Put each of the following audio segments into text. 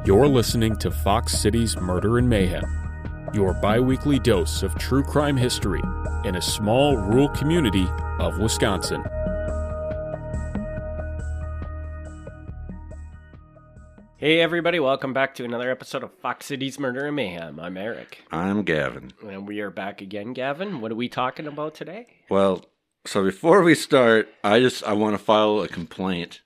You're listening to Fox City's Murder and Mayhem, your bi-weekly dose of true crime history in a small rural community of Wisconsin. Hey everybody, welcome back to another episode of Fox City's Murder and Mayhem. I'm Eric. I'm Gavin. And we are back again, Gavin. What are we talking about today? Well, so before we start, I want to file a complaint.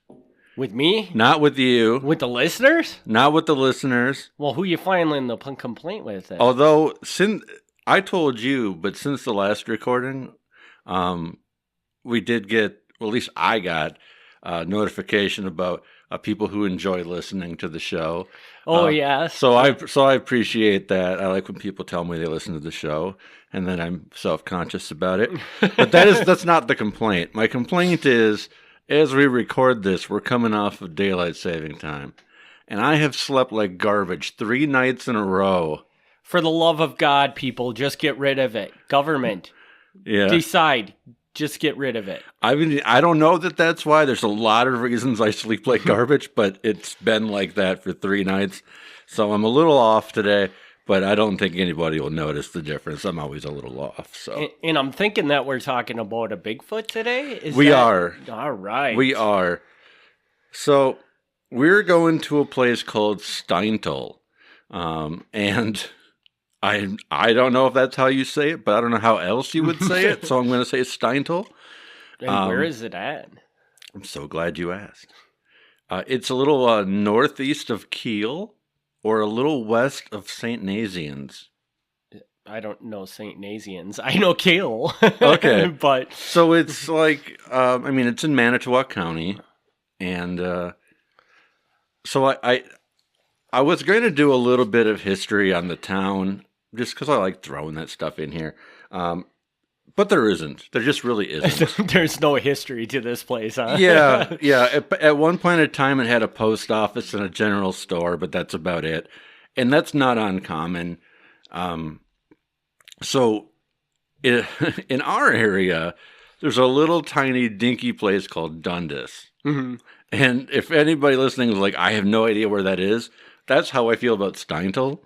With me? Not with you. With the listeners? Not with the listeners. Well, who you filing the complaint with then? Although, since I told you, but since the last recording, we did get, well, at least I got notification about people who enjoy listening to the show. Oh, yes. So I appreciate that. I like when people tell me they listen to the show, and then I'm self-conscious about it. But that's not the complaint. My complaint is, as we record this, we're coming off of daylight saving time, and I have slept like garbage 3 nights in a row. For the love of God, people, just get rid of it. Government, decide. Just get rid of it. I mean, I don't know that that's why. There's a lot of reasons I sleep like garbage, but it's been like that for 3 nights. So I'm a little off today, but I don't think anybody will notice the difference. I'm always a little off. So, and I'm thinking that we're talking about a Bigfoot today. We are. All right. We are. So we're going to a place called Steinthal, and I don't know if that's how you say it, but I don't know how else you would say it, so I'm going to say Steinthal. And where is it at? I'm so glad you asked. It's a little northeast of Kiel, or a little west of St. Nazianz. I don't know St. Nazianz. I know Kiel. Okay. But so it's like, it's in Manitowoc County, and so I was going to do a little bit of history on the town, just because I like throwing that stuff in here. But there isn't. There just really isn't. There's no history to this place, huh? Yeah. At one point in time, it had a post office and a general store, but that's about it. And that's not uncommon. So in our area, there's a little tiny dinky place called Dundas. Mm-hmm. And if anybody listening is like, I have no idea where that is, that's how I feel about Steinthal.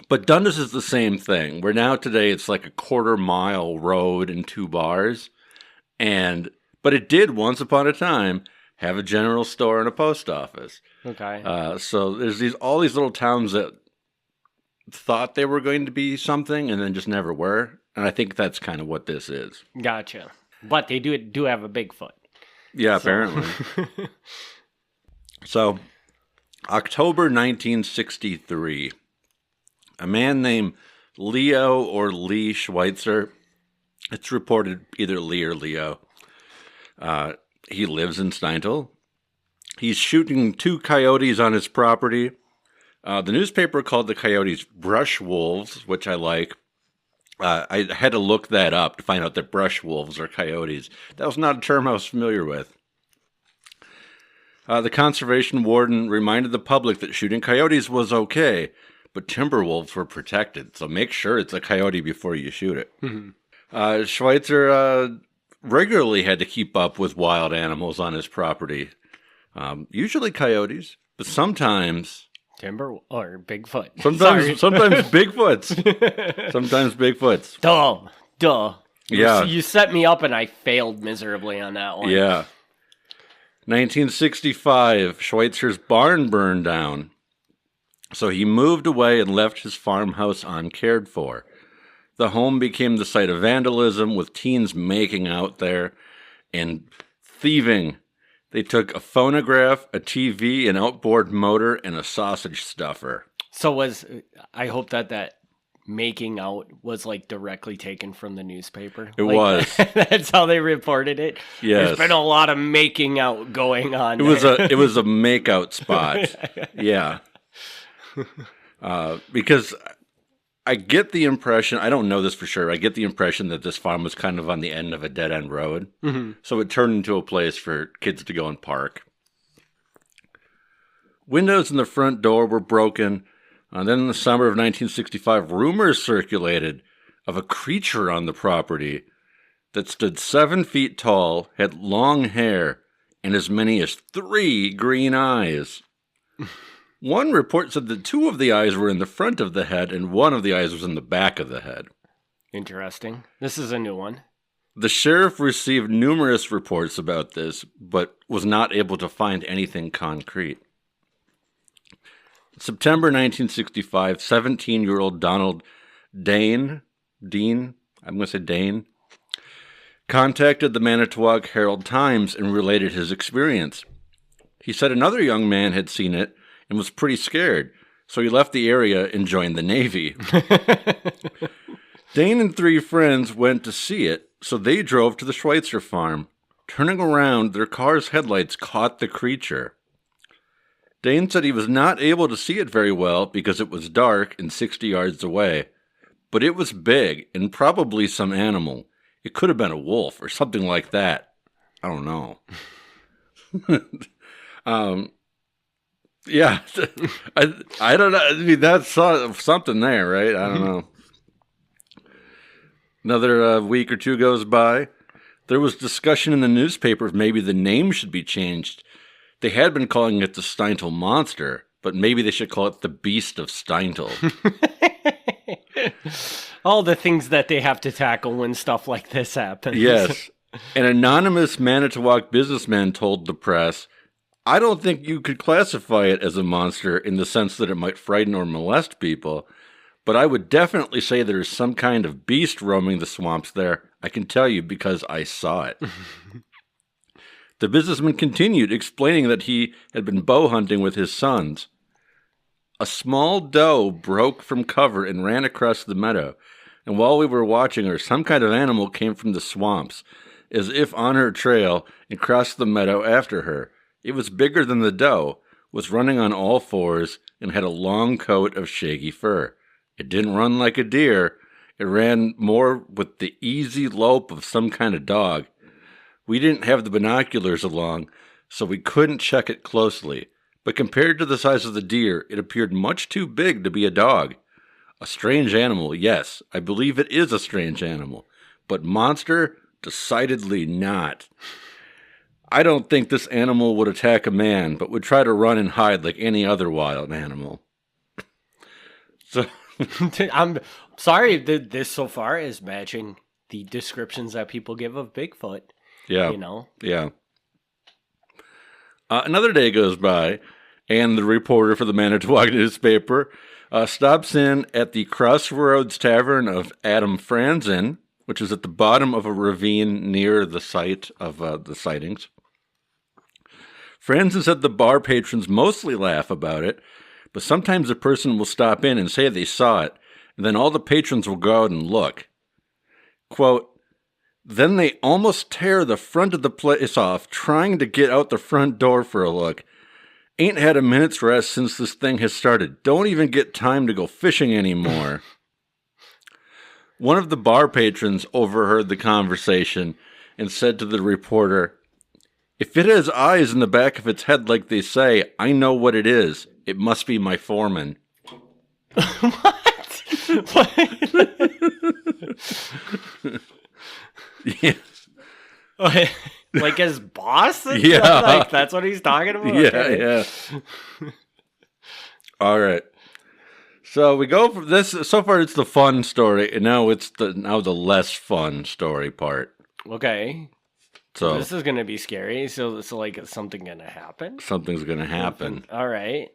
But Dundas is the same thing, where now today it's like a 1/4-mile road and 2 bars. But it did once upon a time have a general store and a post office. Okay. So there's all these little towns that thought they were going to be something and then just never were. And I think that's kind of what this is. Gotcha. But they do have a Bigfoot. Yeah, apparently. So, October 1963, a man named Leo or Lee Schweitzer, it's reported either Lee or Leo, he lives in Steinthal. He's shooting 2 coyotes on his property. The newspaper called the coyotes brush wolves, which I like. I had to look that up to find out that brush wolves are coyotes. That was not a term I was familiar with. The conservation warden reminded the public that shooting coyotes was okay, but timber wolves were protected, so make sure it's a coyote before you shoot it. Mm-hmm. Schweitzer regularly had to keep up with wild animals on his property, usually coyotes, but sometimes Timber or Bigfoot. Sometimes Bigfoots. Sometimes Bigfoots. Duh. Yeah. You set me up and I failed miserably on that one. Yeah. 1965, Schweitzer's barn burned down. So he moved away and left his farmhouse uncared for. The home became the site of vandalism, with teens making out there and thieving. They took a phonograph, a TV, an outboard motor, and a sausage stuffer. So I hope that making out was like directly taken from the newspaper. It was. That's how they reported it. Yes. There's been a lot of making out going on. It was a makeout spot. Yeah. Because I get the impression, I don't know this for sure, I get the impression that this farm was kind of on the end of a dead-end road. Mm-hmm. So it turned into a place for kids to go and park. Windows in the front door were broken. Then in the summer of 1965, rumors circulated of a creature on the property that stood 7 feet tall, had long hair, and as many as 3 green eyes. One report said that 2 of the eyes were in the front of the head and 1 of the eyes was in the back of the head. Interesting. This is a new one. The sheriff received numerous reports about this, but was not able to find anything concrete. September 1965, 17-year-old Donald Dean, I'm going to say Dane, contacted the Manitowoc Herald-Times and related his experience. He said another young man had seen it and was pretty scared, so he left the area and joined the Navy. Dane and 3 friends went to see it, so they drove to the Schweitzer farm. Turning around, their car's headlights caught the creature. Dane said he was not able to see it very well because it was dark and 60 yards away, but it was big and probably some animal. It could have been a wolf or something like that. I don't know. Yeah, I don't know. I mean, that's something there, right? I don't know. Another week or two goes by. There was discussion in the newspaper if maybe the name should be changed. They had been calling it the Steinthal Monster, but maybe they should call it the Beast of Steinthal. All the things that they have to tackle when stuff like this happens. Yes. An anonymous Manitowoc businessman told the press, I don't think you could classify it as a monster in the sense that it might frighten or molest people, but I would definitely say there is some kind of beast roaming the swamps there. I can tell you because I saw it. The businessman continued, explaining that he had been bow hunting with his sons. A small doe broke from cover and ran across the meadow, and while we were watching her, some kind of animal came from the swamps, as if on her trail, and crossed the meadow after her. It was bigger than the doe, was running on all 4s, and had a long coat of shaggy fur. It didn't run like a deer. It ran more with the easy lope of some kind of dog. We didn't have the binoculars along, so we couldn't check it closely. But compared to the size of the deer, it appeared much too big to be a dog. A strange animal, yes, I believe it is a strange animal. But monster, decidedly not. I don't think this animal would attack a man, but would try to run and hide like any other wild animal. So I'm sorry that this so far is matching the descriptions that people give of Bigfoot. Yeah. You know? Yeah. Another day goes by, and the reporter for the Manitowoc newspaper stops in at the Crossroads Tavern of Adam Franzen, which is at the bottom of a ravine near the site of the sightings. Franzen said the bar patrons mostly laugh about it, but sometimes a person will stop in and say they saw it, and then all the patrons will go out and look. Quote, then they almost tear the front of the place off, trying to get out the front door for a look. Ain't had a minute's rest since this thing has started. Don't even get time to go fishing anymore. One of the bar patrons overheard the conversation and said to the reporter, if it has eyes in the back of its head like they say, I know what it is. It must be my foreman. What? Yeah. Like his boss? Yeah. Like that's what he's talking about? Yeah, okay. yeah. All right. So we go from this. So far, it's the fun story, and now it's the less fun story part. Okay. So this is gonna be scary. So like, is something gonna happen? Something's gonna happen. All right.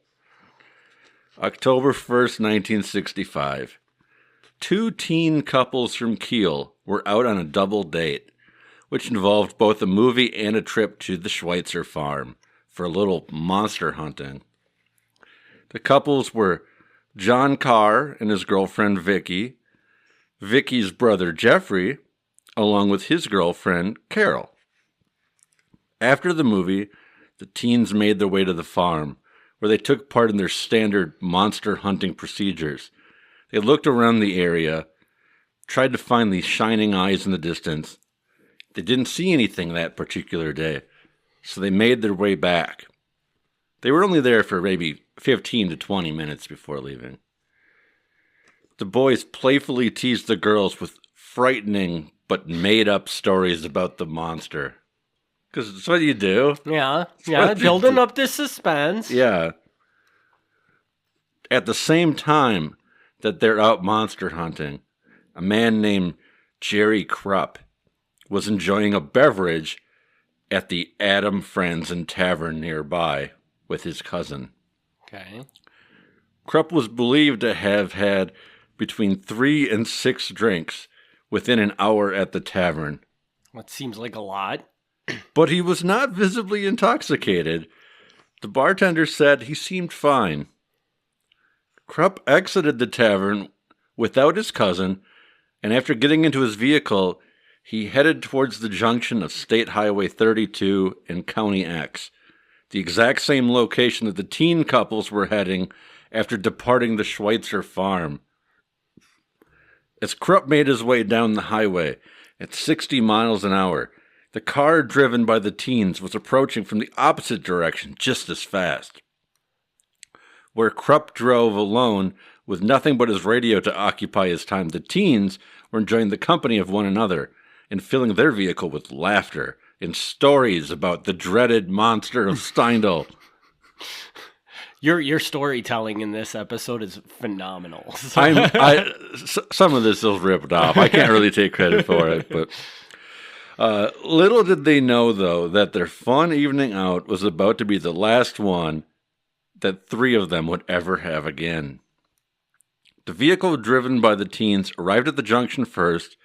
October 1st, 1965. 2 teen couples from Kiel were out on a double date, which involved both a movie and a trip to the Schweitzer farm for a little monster hunting. The couples were John Carr and his girlfriend Vicky, Vicky's brother Jeffrey, along with his girlfriend Carol. After the movie, the teens made their way to the farm, where they took part in their standard monster hunting procedures. They looked around the area, tried to find these shining eyes in the distance. They didn't see anything that particular day, so they made their way back. They were only there for maybe 15 to 20 minutes before leaving. The boys playfully teased the girls with frightening but made-up stories about the monster. Because it's what you do. Yeah, building up the suspense. Yeah. At the same time that they're out monster hunting, a man named Jerry Krupp was enjoying a beverage at the Adam Friends and Tavern nearby with his cousin. Okay. Krupp was believed to have had between 3 and 6 drinks within an hour at the tavern. That seems like a lot. But he was not visibly intoxicated. The bartender said he seemed fine. Krupp exited the tavern without his cousin, and after getting into his vehicle, he headed towards the junction of State Highway 32 and County X, the exact same location that the teen couples were heading after departing the Schweitzer farm. As Krupp made his way down the highway at 60 miles an hour, the car driven by the teens was approaching from the opposite direction just as fast. Where Krupp drove alone with nothing but his radio to occupy his time, the teens were enjoying the company of one another and filling their vehicle with laughter and stories about the dreaded monster of Steinthal. Your storytelling in this episode is phenomenal. Some of this is ripped off. I can't really take credit for it, but little did they know, though, that their fun evening out was about to be the last one that 3 of them would ever have again. The vehicle driven by the teens arrived at the junction first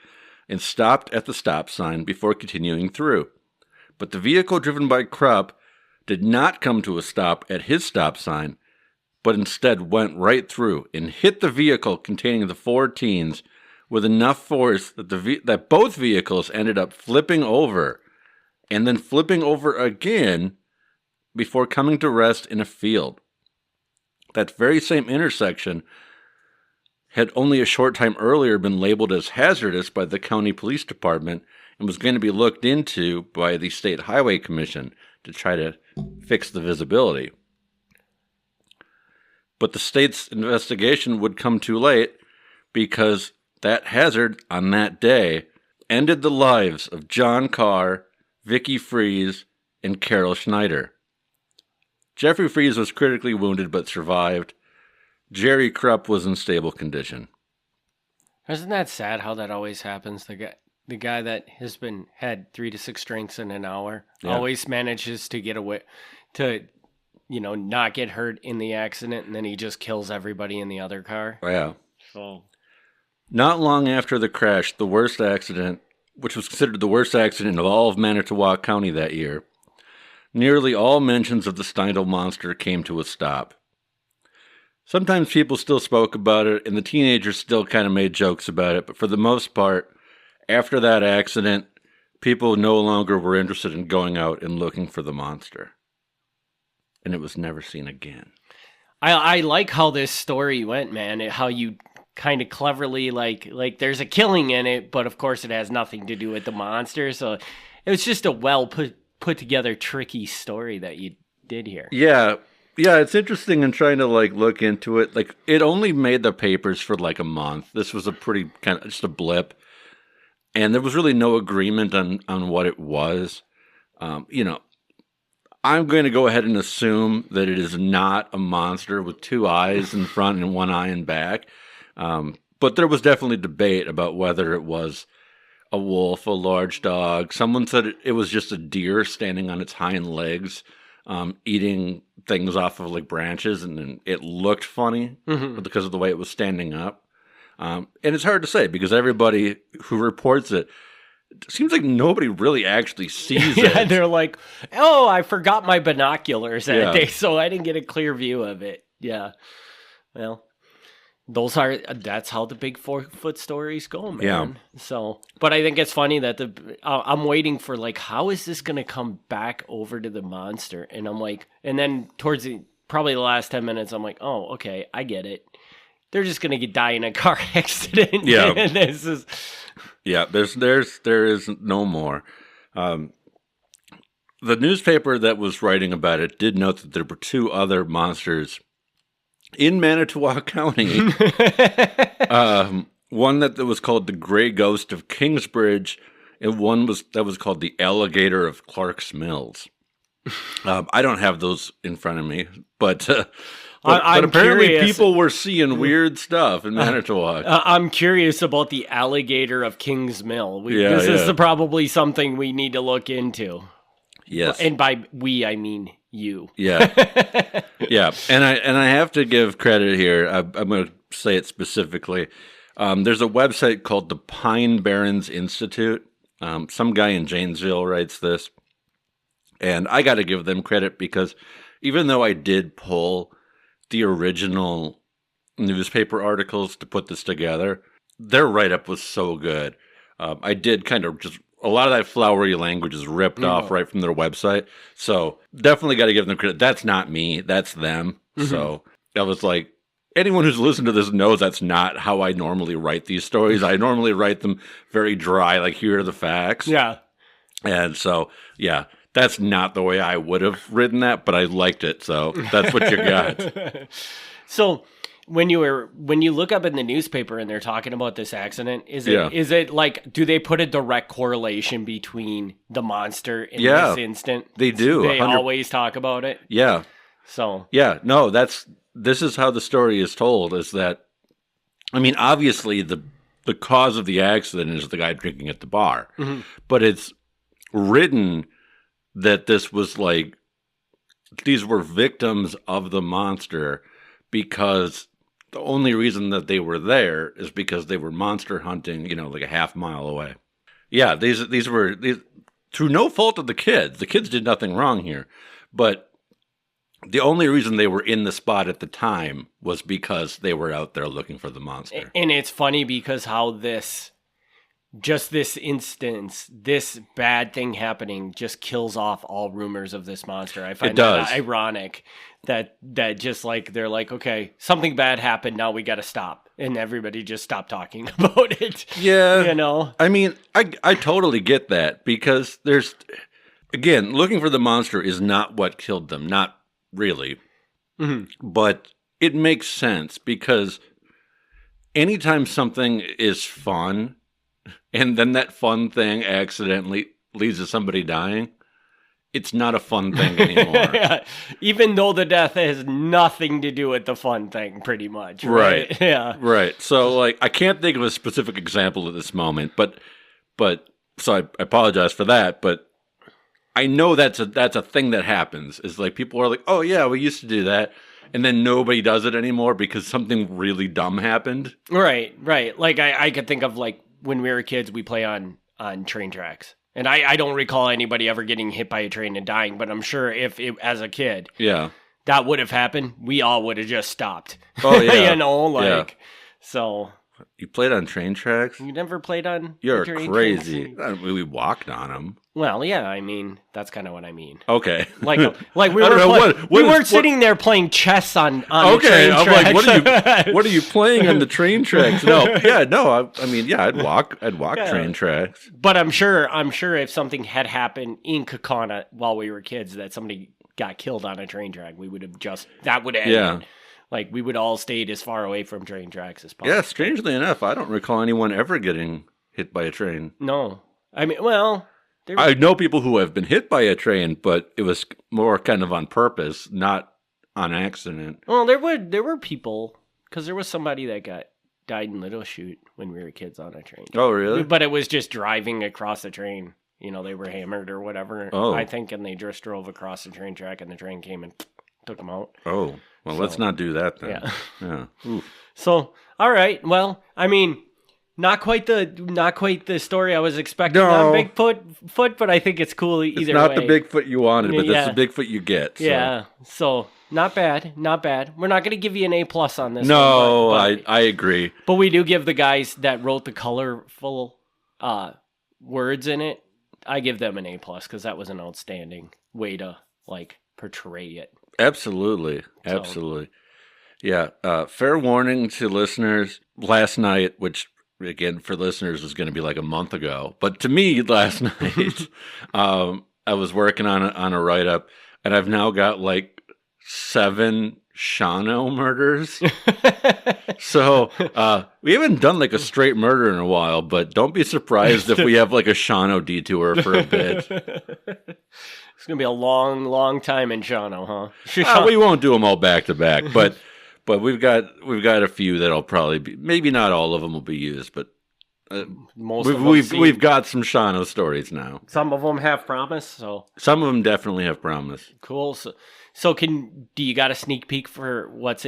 and stopped at the stop sign before continuing through. But the vehicle driven by Krupp did not come to a stop at his stop sign, but instead went right through and hit the vehicle containing the 4 teens with enough force that that both vehicles ended up flipping over and then flipping over again before coming to rest in a field. That very same intersection had only a short time earlier been labeled as hazardous by the county police department and was going to be looked into by the State Highway Commission to try to fix the visibility. But the state's investigation would come too late because that hazard on that day ended the lives of John Carr, Vicky Freeze, and Carol Schneider. Jeffrey Freeze was critically wounded but survived. Jerry Krupp was in stable condition. Isn't that sad how that always happens? The guy that has had 3 to 6 drinks in an hour always manages to get away, to not get hurt in the accident, and then he just kills everybody in the other car. Yeah. So, not long after the crash, the worst accident, which was considered the worst accident of all of Manitowoc County that year, nearly all mentions of the Steinthal monster came to a stop. Sometimes people still spoke about it, and the teenagers still kind of made jokes about it, but for the most part, after that accident, people no longer were interested in going out and looking for the monster. And it was never seen again. I like how this story went, man. How you kind of cleverly, like there's a killing in it, but of course it has nothing to do with the monster. So it was just a well put together, tricky story that you did here. Yeah, it's interesting in trying to look into it. It only made the papers for a month. This was a pretty kind of just a blip, and there was really no agreement on what it was. I'm going to go ahead and assume that it is not a monster with 2 eyes in front and 1 eye in back. But there was definitely debate about whether it was a wolf, a large dog. Someone said it was just a deer standing on its hind legs, eating things off of branches, and then it looked funny because of the way it was standing up. And it's hard to say because everybody who reports it seems like nobody really actually sees it. Yeah, they're like, oh, I forgot my binoculars that day, so I didn't get a clear view of it. Yeah. Well, that's how the big 4-foot stories go, man. Yeah. So, but I think it's funny that I'm waiting for how is this going to come back over to the monster? And I'm like, and then towards probably the last 10 minutes, I'm like, oh, okay, I get it. They're just going to die in a car accident. Yeah. And this is... Yeah, there is no more. The newspaper that was writing about it did note that there were 2 other monsters in Manitowoc County. One that was called the Gray Ghost of Kingsbridge, and one was called the Alligator of Clark's Mills. I don't have those in front of me, but apparently curious. people were seeing weird stuff in Manitowoc. I'm curious about the Alligator of King's Mill. This is probably something we need to look into. Yes, and by we I mean you. Yeah, yeah, and I have to give credit here. I'm going to say it specifically. There's a website called the Pine Barrens Institute. Some guy in Janesville writes this. And I got to give them credit because even though I did pull the original newspaper articles to put this together, their write-up was so good. I did kind of just, a lot of that flowery language is ripped off right from their website. So definitely got to give them credit. That's not me. That's them. Mm-hmm. So I was like, anyone who's listened to this knows that's not how I normally write these stories. I normally write them very dry, like here are the facts. Yeah. And so, yeah. That's not the way I would have written that, but I liked it, so that's what you got. So when you look up in the newspaper and they're talking about this accident, is it like, do they put a direct correlation between the monster in this instant? They do. They always talk about it? Yeah. So no, this is how the story is told, is that, I mean, obviously the cause of the accident is the guy drinking at the bar, but it's written that this was like, these were victims of the monster because the only reason that they were there is because they were monster hunting, like a half mile away. Yeah, these were through no fault of the kids. The kids did nothing wrong here, but the only reason they were in the spot at the time was because they were out there looking for the monster. And it's funny because how this instance, this bad thing happening just kills off all rumors of this monster. I find that ironic that just like, they're like, okay, something bad happened, now we got to stop. And everybody just stopped talking about it. Yeah. I mean, I totally get that because there's, again, looking for the monster is not what killed them. Not really. Mm-hmm. But it makes sense because anytime something is fun, and then that fun thing accidentally leads to somebody dying, it's not a fun thing anymore. Yeah. Even though the death has nothing to do with the fun thing, pretty much. Right. Yeah. Right. So, like, I can't think of a specific example at this moment, but so I apologize for that, but I know that's a thing that happens. Is like people are like, oh yeah, we used to do that. And then nobody does it anymore because something really dumb happened. Right. Like I could think of like, when we were kids, we play on train tracks. And I don't recall anybody ever getting hit by a train and dying, but I'm sure if it, as a kid, that would have happened, we all would have just stopped. Oh, yeah. So. You played on train tracks? You never played on You're train crazy. Tracks? We walked on them. Well, yeah, I mean, that's kind of what I mean. Okay. Like we weren't sitting there playing chess on the train tracks. Like, what are you playing on the train tracks? I'd walk train tracks. But I'm sure if something had happened in Kaukauna while we were kids, that somebody got killed on a train track, we would have that would have ended. Yeah. Like, we would all stayed as far away from train tracks as possible. Yeah, strangely enough, I don't recall anyone ever getting hit by a train. No. I mean, well... I know people who have been hit by a train, but it was more kind of on purpose, not on accident. Well, there were people, because there was somebody that died in Little Chute when we were kids on a train. Oh, really? But it was just driving across the train. They were hammered or whatever, I think, and they just drove across the train track, and the train came and took them out. Oh, well, let's not do that then. Yeah. Oof. So, all right. Well, I mean, not quite the story I was expecting on Bigfoot, but I think it's cool either way. It's not the Bigfoot you wanted, but that's the Bigfoot you get. So. Yeah. So, not bad. We're not going to give you an A+ on this. No, one, I agree. But we do give the guys that wrote the colorful words in it, I give them an A+ because that was an outstanding way to portray it. Absolutely. Yeah. Fair warning to listeners. Last night, which again for listeners is going to be like a month ago, but to me last night, I was working on a write up, and I've now got like 7 Shawano murders. So we haven't done like a straight murder in a while, but don't be surprised if we have like a Shawano detour for a bit. It's gonna be a long, long time in Shawano, huh? We won't do them all back to back, but we've got a few that'll probably be. Maybe not all of them will be used, but we've got some Shawano stories now. Some of them have promise, so some of them definitely have promise. Cool. So do you got a sneak peek for what's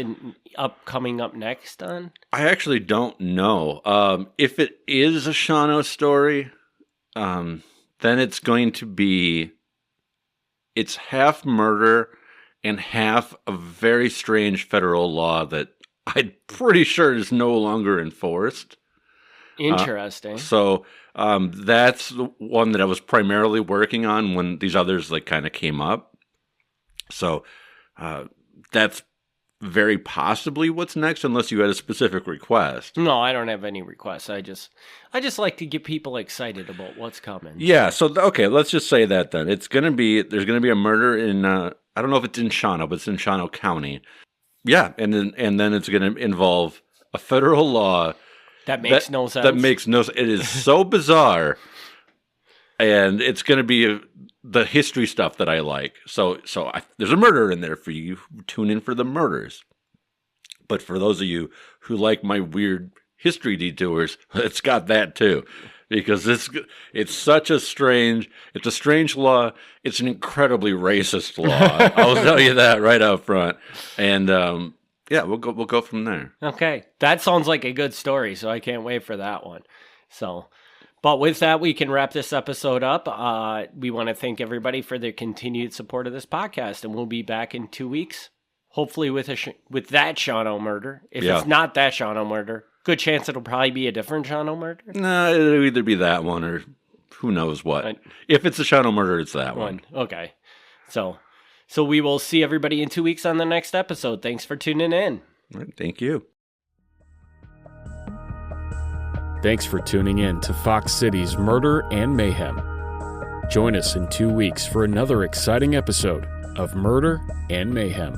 coming up next on? I actually don't know. If it is a Shawano story, then it's going to be. It's half murder and half a very strange federal law that I'm pretty sure is no longer enforced. Interesting. So that's the one that I was primarily working on when these others like kind of came up. So that's very possibly what's next, unless you had a specific request. No, I don't have any requests. I just like to get people excited about what's coming. Yeah. So okay, let's just say that then there's gonna be a murder in I don't know if it's in Shawano, but it's in Shawano County. Yeah, and then it's gonna involve a federal law that makes no sense. That makes no sense. It is so bizarre, and it's gonna be the history stuff that I like. So there's a murder in there for you. Tune in for the murders. But for those of you who like my weird history detours, it's got that too. Because it's such a strange law. It's an incredibly racist law. I'll tell you that right up front. And we'll go from there. Okay. That sounds like a good story, so I can't wait for that one. So but with that, we can wrap this episode up. We want to thank everybody for their continued support of this podcast, and we'll be back in 2 weeks, hopefully with that Shawano murder. If it's not that Shawano murder, good chance it'll probably be a different Shawano murder. No, it'll either be that one or who knows what. If it's a Shawano murder, it's that one. Okay. So we will see everybody in 2 weeks on the next episode. Thanks for tuning in. All right, thank you. Thanks for tuning in to Fox City's Murder and Mayhem. Join us in 2 weeks for another exciting episode of Murder and Mayhem.